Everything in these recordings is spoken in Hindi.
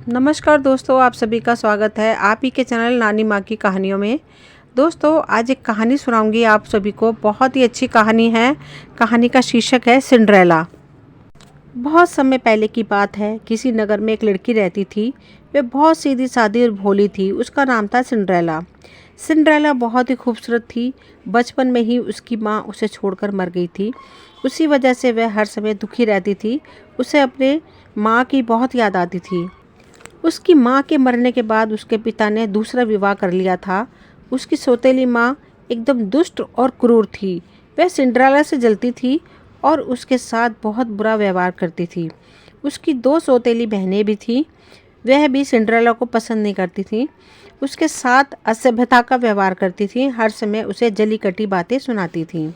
नमस्कार दोस्तों, आप सभी का स्वागत है आप ही के चैनल नानी माँ की कहानियों में। दोस्तों, आज एक कहानी सुनाऊंगी आप सभी को। बहुत ही अच्छी कहानी है। कहानी का शीर्षक है सिंड्रेला। बहुत समय पहले की बात है। किसी नगर में एक लड़की रहती थी। वह बहुत सीधी सादी और भोली थी। उसका नाम था सिंड्रेला। सिंड्रेला बहुत ही खूबसूरत थी। बचपन में ही उसकी माँ उसे छोड़कर मर गई थी। उसी वजह से वह हर समय दुखी रहती थी। उसे अपने माँ की बहुत याद आती थी। उसकी माँ के मरने के बाद उसके पिता ने दूसरा विवाह कर लिया था। उसकी सौतेली माँ एकदम दुष्ट और क्रूर थी। वह सिंड्रेला से जलती थी और उसके साथ बहुत बुरा व्यवहार करती थी। उसकी दो सौतेली बहनें भी थीं। वह भी सिंड्रेला को पसंद नहीं करती थी। उसके साथ असभ्यता का व्यवहार करती थी। हर समय उसे जली कटी बातें सुनाती थी।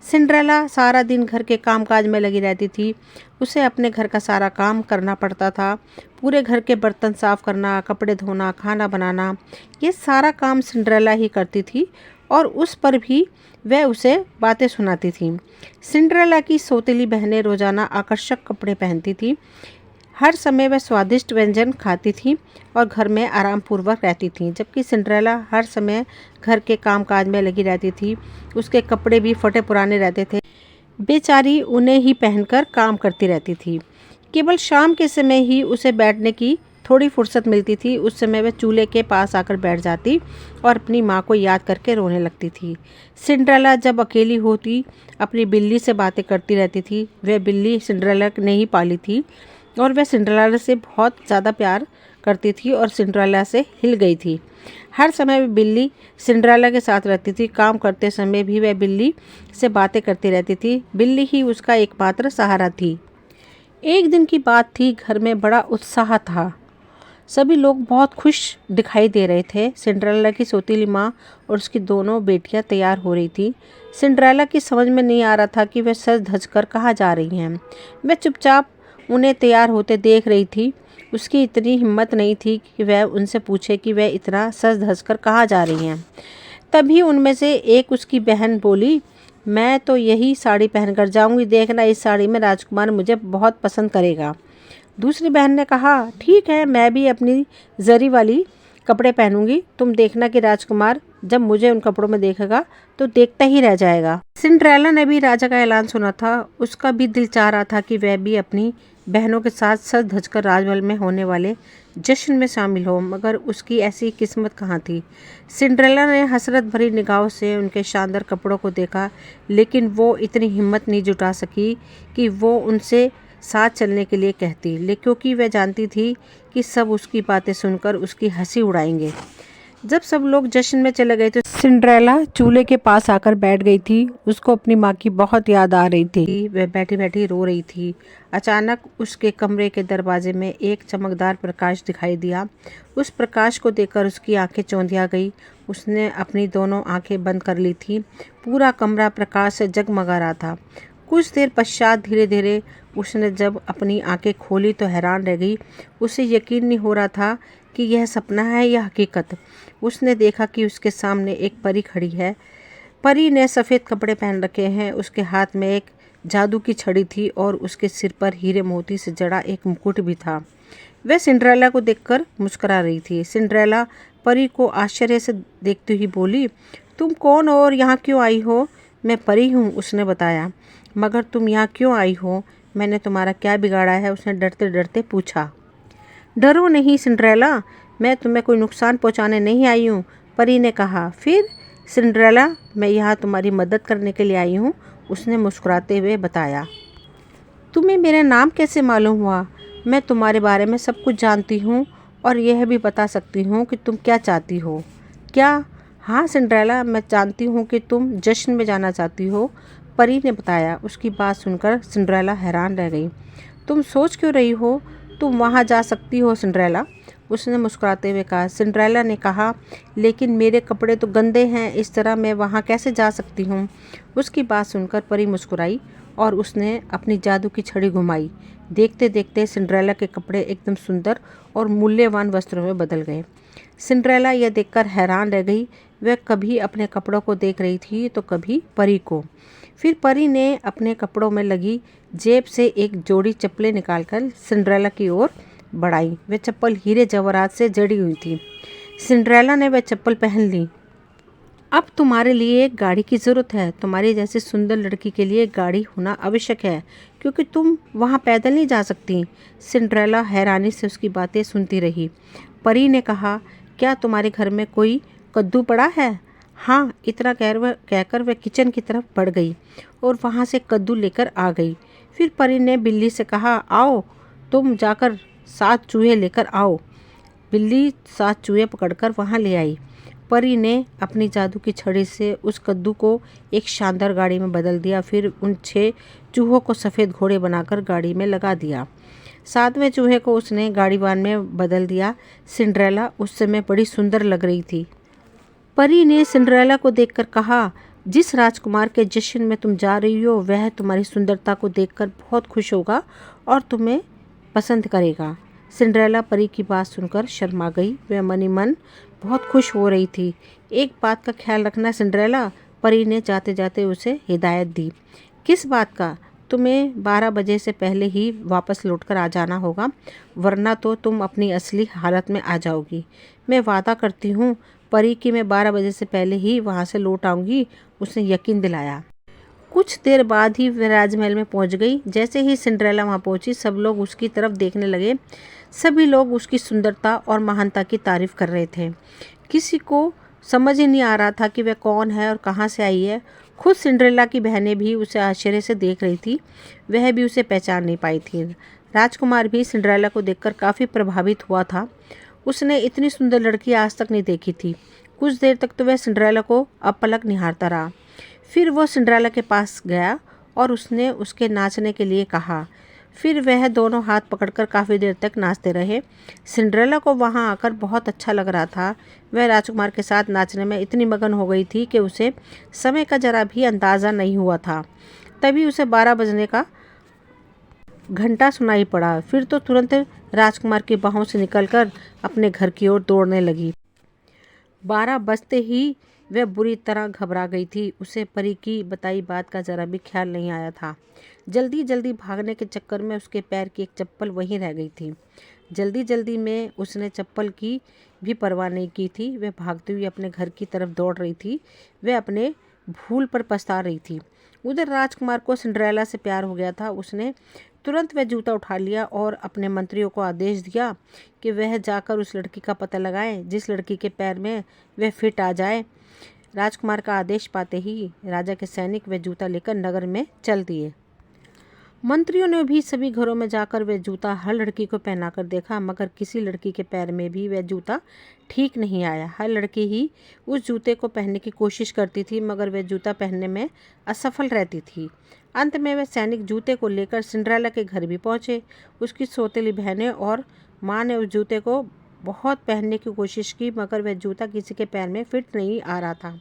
सिंड्रेला सारा दिन घर के कामकाज में लगी रहती थी। उसे अपने घर का सारा काम करना पड़ता था। पूरे घर के बर्तन साफ करना, कपड़े धोना, खाना बनाना, ये सारा काम सिंड्रेला ही करती थी। और उस पर भी वह उसे बातें सुनाती थी। सिंड्रेला की सौतेली बहनें रोजाना आकर्षक कपड़े पहनती थी। हर समय वह स्वादिष्ट व्यंजन खाती थी और घर में आराम पूर्वक रहती थी, जबकि सिंड्रेला हर समय घर के कामकाज में लगी रहती थी। उसके कपड़े भी फटे पुराने रहते थे। बेचारी उन्हें ही पहनकर काम करती रहती थी। केवल शाम के समय ही उसे बैठने की थोड़ी फुर्सत मिलती थी। उस समय वह चूल्हे के पास आकर बैठ जाती और अपनी माँ को याद करके रोने लगती थी। सिंड्रेला जब अकेली होती अपनी बिल्ली से बातें करती रहती थी। वह बिल्ली सिंड्रेला ने ही पाली थी और वह सिंड्रेला से बहुत ज़्यादा प्यार करती थी और सिंड्रेला से हिल गई थी। हर समय वह बिल्ली सिंड्रेला के साथ रहती थी। काम करते समय भी वह बिल्ली से बातें करती रहती थी। बिल्ली ही उसका एकमात्र सहारा थी। एक दिन की बात थी। घर में बड़ा उत्साह था। सभी लोग बहुत खुश दिखाई दे रहे थे। सिंड्रेला की सौतेली माँ और उसकी दोनों बेटियां तैयार हो रही थी। सिंड्रेला की समझ में नहीं आ रहा था कि वह सज धज कर कहाँ जा रही हैं। वह चुपचाप उन्हें तैयार होते देख रही थी। उसकी इतनी हिम्मत नहीं थी कि वह उनसे पूछे कि वह इतना सज धज कर कहाँ जा रही हैं। तभी उनमें से एक उसकी बहन बोली, मैं तो यही साड़ी पहनकर जाऊंगी। देखना, इस साड़ी में राजकुमार मुझे बहुत पसंद करेगा। दूसरी बहन ने कहा, ठीक है, मैं भी अपनी जरी वाली कपड़े पहनूंगी। तुम देखना कि राजकुमार जब मुझे उन कपड़ों में देखेगा तो देखता ही रह जाएगा। सिंड्रेला ने भी राजा का ऐलान सुना था। उसका भी दिल चाह रहा था कि वह भी अपनी बहनों के साथ सज धज कर राजमहल में होने वाले जश्न में शामिल हो, मगर उसकी ऐसी किस्मत कहाँ थी। सिंड्रेला ने हसरत भरी निगाहों से उनके शानदार कपड़ों को देखा, लेकिन वो इतनी हिम्मत नहीं जुटा सकी कि वो उनसे साथ चलने के लिए कहती, क्योंकि वह जानती थी कि सब उसकी बातें सुनकर उसकी हंसी उड़ाएंगे। जब सब लोग जश्न में चले गए तो सिंड्रेला चूल्हे के पास आकर बैठ गई थी। उसको अपनी माँ की बहुत याद आ रही थी। वह बैठी बैठी रो रही थी। अचानक उसके कमरे के दरवाजे में एक चमकदार प्रकाश दिखाई दिया। उस प्रकाश को देखकर उसकी आंखें चौंधिया गई। उसने अपनी दोनों आंखें बंद कर ली थी। पूरा कमरा प्रकाश से जगमगा रहा था। कुछ देर पश्चात धीरे धीरे उसने जब अपनी आंखें खोली तो हैरान रह गई। उसे यकीन नहीं हो रहा था कि यह सपना है या हकीकत। उसने देखा कि उसके सामने एक परी खड़ी है। परी ने सफ़ेद कपड़े पहन रखे हैं। उसके हाथ में एक जादू की छड़ी थी और उसके सिर पर हीरे मोती से जड़ा एक मुकुट भी था। वह सिंड्रेला को देखकर मुस्कुरा रही थी। सिंड्रेला परी को आश्चर्य से देखती हुई बोली, तुम कौन हो और यहाँ क्यों आई हो? मैं परी हूँ, उसने बताया। मगर तुम यहाँ क्यों आई हो? मैंने तुम्हारा क्या बिगाड़ा है? उसने डरते डरते पूछा। डरो नहीं सिंड्रेला, मैं तुम्हें कोई नुकसान पहुँचाने नहीं आई हूँ, परी ने कहा। फिर? सिंड्रेला, मैं यहाँ तुम्हारी मदद करने के लिए आई हूँ, उसने मुस्कुराते हुए बताया। तुम्हें मेरा नाम कैसे मालूम हुआ? मैं तुम्हारे बारे में सब कुछ जानती हूँ और यह भी बता सकती हूँ कि तुम क्या चाहती हो। क्या? हाँ सिंड्रेला, मैं जानती हूँ कि तुम जश्न में जाना चाहती हो, परी ने बताया। उसकी बात सुनकर सिंड्रेला हैरान रह गई। तुम सोच क्यों रही हो? तुम वहाँ जा सकती हो सिंड्रेला, उसने मुस्कुराते हुए कहा। सिंड्रेला ने कहा, लेकिन मेरे कपड़े तो गंदे हैं, इस तरह मैं वहाँ कैसे जा सकती हूँ? उसकी बात सुनकर परी मुस्कुराई और उसने अपनी जादू की छड़ी घुमाई। देखते देखते सिंड्रेला के कपड़े एकदम सुंदर और मूल्यवान वस्त्रों में बदल गए। सिंड्रेला यह देखकर हैरान रह गई। वह कभी अपने कपड़ों को देख रही थी तो कभी परी को। फिर परी ने अपने कपड़ों में लगी जेब से एक जोड़ी चप्पलें निकालकर सिंड्रेला की ओर बढ़ाई। वह चप्पल हीरे जवाहरात से जड़ी हुई थी। सिंड्रेला ने वह चप्पल पहन ली। अब तुम्हारे लिए एक गाड़ी की ज़रूरत है। तुम्हारी जैसी सुंदर लड़की के लिए गाड़ी होना आवश्यक है, क्योंकि तुम वहाँ पैदल नहीं जा सकती। सिंड्रेला हैरानी से उसकी बातें सुनती रही। परी ने कहा, क्या तुम्हारे घर में कोई कद्दू पड़ा है? हाँ, इतना कहकर वह किचन की तरफ बढ़ गई और वहाँ से कद्दू लेकर आ गई। फिर परी ने बिल्ली से कहा, आओ तुम जाकर 7 चूहे लेकर आओ। बिल्ली 7 चूहे पकड़कर वहाँ ले आई। परी ने अपनी जादू की छड़ी से उस कद्दू को एक शानदार गाड़ी में बदल दिया। फिर उन 6 चूहों को सफ़ेद घोड़े बनाकर गाड़ी में लगा दिया। 7वें चूहे को उसने गाड़ीवान में बदल दिया। सिंड्रेला उस समय बड़ी सुंदर लग रही थी। परी ने सिंड्रेला को देखकर कहा, जिस राजकुमार के जश्न में तुम जा रही हो वह तुम्हारी सुंदरता को देखकर बहुत खुश होगा और तुम्हें पसंद करेगा। सिंड्रेला परी की बात सुनकर शर्मा गई। वह मनी मन बहुत खुश हो रही थी। एक बात का ख्याल रखना सिंड्रेला, परी ने जाते जाते उसे हिदायत दी। किस बात का? तुम्हें 12 बजे से पहले ही वापस लौटकर आ जाना होगा, वरना तो तुम अपनी असली हालत में आ जाओगी। मैं वादा करती हूँ परी कि मैं 12 बजे से पहले ही वहाँ से लौट आऊँगी, उसने यकीन दिलाया। कुछ देर बाद ही वह राजमहल में पहुंच गई। जैसे ही सिंड्रेला वहां पहुंची, सब लोग उसकी तरफ देखने लगे। सभी लोग उसकी सुंदरता और महानता की तारीफ कर रहे थे। किसी को समझ ही नहीं आ रहा था कि वह कौन है और कहां से आई है। खुद सिंड्रेला की बहनें भी उसे आश्चर्य से देख रही थी। वह भी उसे पहचान नहीं पाई थी। राजकुमार भी सिंड्रेला को देखकर काफ़ी प्रभावित हुआ था। उसने इतनी सुंदर लड़की आज तक नहीं देखी थी। कुछ देर तक तो वह सिंड्रेला को अपलक निहारता रहा। फिर वो सिंड्रेला के पास गया और उसने उसके नाचने के लिए कहा। फिर वह दोनों हाथ पकड़कर काफ़ी देर तक नाचते रहे। सिंड्रेला को वहां आकर बहुत अच्छा लग रहा था। वह राजकुमार के साथ नाचने में इतनी मगन हो गई थी कि उसे समय का जरा भी अंदाज़ा नहीं हुआ था। तभी उसे 12 बजने का घंटा सुनाई पड़ा। फिर तो तुरंत राजकुमार की बाहों से निकलकर अपने घर की ओर दौड़ने लगी। 12 बजते ही वह बुरी तरह घबरा गई थी। उसे परी की बताई बात का जरा भी ख्याल नहीं आया था। जल्दी जल्दी भागने के चक्कर में उसके पैर की एक चप्पल वहीं रह गई थी। जल्दी जल्दी में उसने चप्पल की भी परवाह नहीं की थी। वह भागती हुई अपने घर की तरफ दौड़ रही थी। वह अपने भूल पर पछता रही थी। उधर राजकुमार को सिंड्रेला से प्यार हो गया था। उसने तुरंत वह जूता उठा लिया और अपने मंत्रियों को आदेश दिया कि वह जाकर उस लड़की का पता लगाएं जिस लड़की के पैर में वह फिट आ जाए। राजकुमार का आदेश पाते ही राजा के सैनिक वह जूता लेकर नगर में चल दिए। मंत्रियों ने भी सभी घरों में जाकर वह जूता हर लड़की को पहनाकर देखा, मगर किसी लड़की के पैर में भी वह जूता ठीक नहीं आया। हर लड़की ही उस जूते को पहनने की कोशिश करती थी, मगर वह जूता पहनने में असफल रहती थी। अंत में वह सैनिक जूते को लेकर सिंड्रेला के घर भी पहुंचे। उसकी सौतेली बहनें और माँ ने उस जूते को बहुत पहनने की कोशिश की, मगर वह जूता किसी के पैर में फिट नहीं आ रहा था।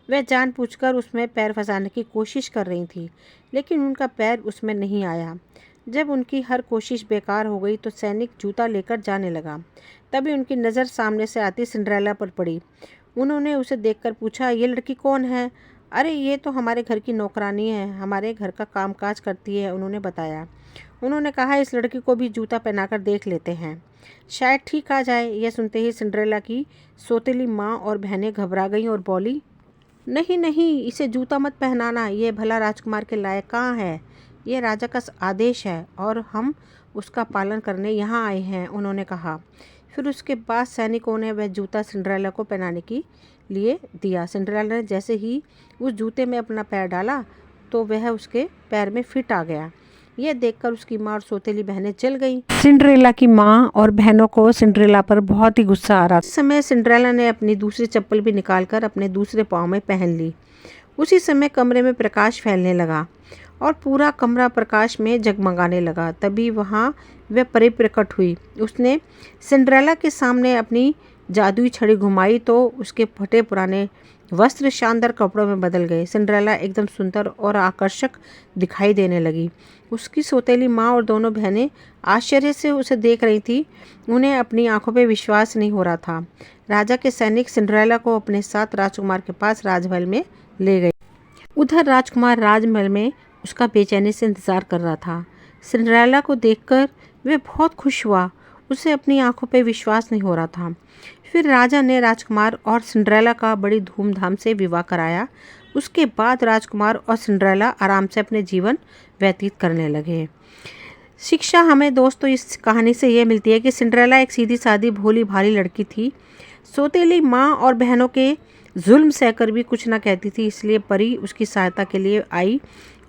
वह जानबूझकर उसमें पैर फंसाने की कोशिश कर रही थी, लेकिन उनका पैर उसमें नहीं आया। जब उनकी हर कोशिश बेकार हो गई तो सैनिक जूता लेकर जाने लगा। तभी उनकी नज़र सामने से आती सिंड्रेला पर पड़ी। उन्होंने उसे देखकर पूछा, ये लड़की कौन है? अरे ये तो हमारे घर की नौकरानी है, हमारे घर का कामकाज करती है, उन्होंने बताया। उन्होंने कहा, इस लड़की को भी जूता पहनाकर देख लेते हैं, शायद ठीक आ जाए। यह सुनते ही सिंड्रेला की सौतेली माँ और बहनें घबरा गईं और बोली, नहीं नहीं, इसे जूता मत पहनाना, ये भला राजकुमार के लायक कहाँ है। ये राजा का आदेश है और हम उसका पालन करने यहाँ आए हैं, उन्होंने कहा। फिर उसके बाद सैनिकों ने वह जूता सिंड्रेला को पहनाने के लिए दिया। सिंड्रेला ने जैसे ही उस जूते में अपना पैर डाला तो वह उसके पैर में फिट आ गया। यह देखकर उसकी माँ और सौतेली बहनें जल गईं। सिंड्रेला की माँ और बहनों को सिंड्रेला पर बहुत ही गुस्सा आ रहा था। इस समय सिंड्रेला ने अपनी दूसरी चप्पल भी निकालकर अपने दूसरे पाँव में पहन ली। उसी समय कमरे में प्रकाश फैलने लगा और पूरा कमरा प्रकाश में जगमगाने लगा। तभी वहाँ वह परी प्रकट हुई। उसने सिंड्रेला के सामने अपनी जादुई छड़ी घुमाई तो उसके फटे पुराने वस्त्र शानदार कपड़ों में बदल गए। सिंड्रेला एकदम सुंदर और आकर्षक दिखाई देने लगी। उसकी सौतेली माँ और दोनों बहनें आश्चर्य से उसे देख रही थी। उन्हें अपनी आंखों पे विश्वास नहीं हो रहा था। राजा के सैनिक सिंड्रेला को अपने साथ राजकुमार के पास राजमहल में ले गए। उधर राजकुमार राजमहल में उसका बेचैनी से इंतजार कर रहा था। सिंड्रेला को देखकर वह बहुत खुश हुआ। उसे अपनी आंखों पे विश्वास नहीं हो रहा था। फिर राजा ने राजकुमार और सिंड्रेला का बड़ी धूमधाम से विवाह कराया। उसके बाद राजकुमार और सिंड्रेला आराम से अपने जीवन व्यतीत करने लगे। शिक्षा हमें दोस्तों इस कहानी से ये मिलती है कि सिंड्रेला एक सीधी सादी भोली भाली लड़की थी। सौतेली माँ और बहनों के जुल्म सहकर भी कुछ ना कहती थी, इसलिए परी उसकी सहायता के लिए आई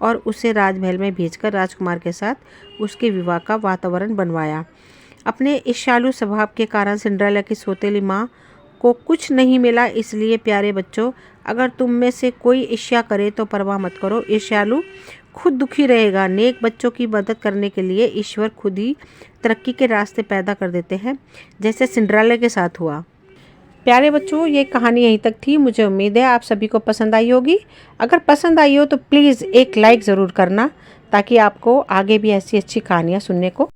और उसे राजमहल में भेजकर राजकुमार के साथ उसके विवाह का वातावरण बनवाया। अपने ईर्ष्यालु स्वभाव के कारण सिंड्रेला की सौतेली माँ को कुछ नहीं मिला। इसलिए प्यारे बच्चों, अगर तुम में से कोई ईर्ष्या करे तो परवाह मत करो, ईर्ष्यालु खुद दुखी रहेगा। नेक बच्चों की मदद करने के लिए ईश्वर खुद ही तरक्की के रास्ते पैदा कर देते हैं, जैसे सिंड्रेला के साथ हुआ। प्यारे बच्चों, ये कहानी यहीं तक थी। मुझे उम्मीद है आप सभी को पसंद आई होगी। अगर पसंद आई हो तो प्लीज़ एक लाइक ज़रूर करना, ताकि आपको आगे भी ऐसी अच्छी कहानियाँ सुनने को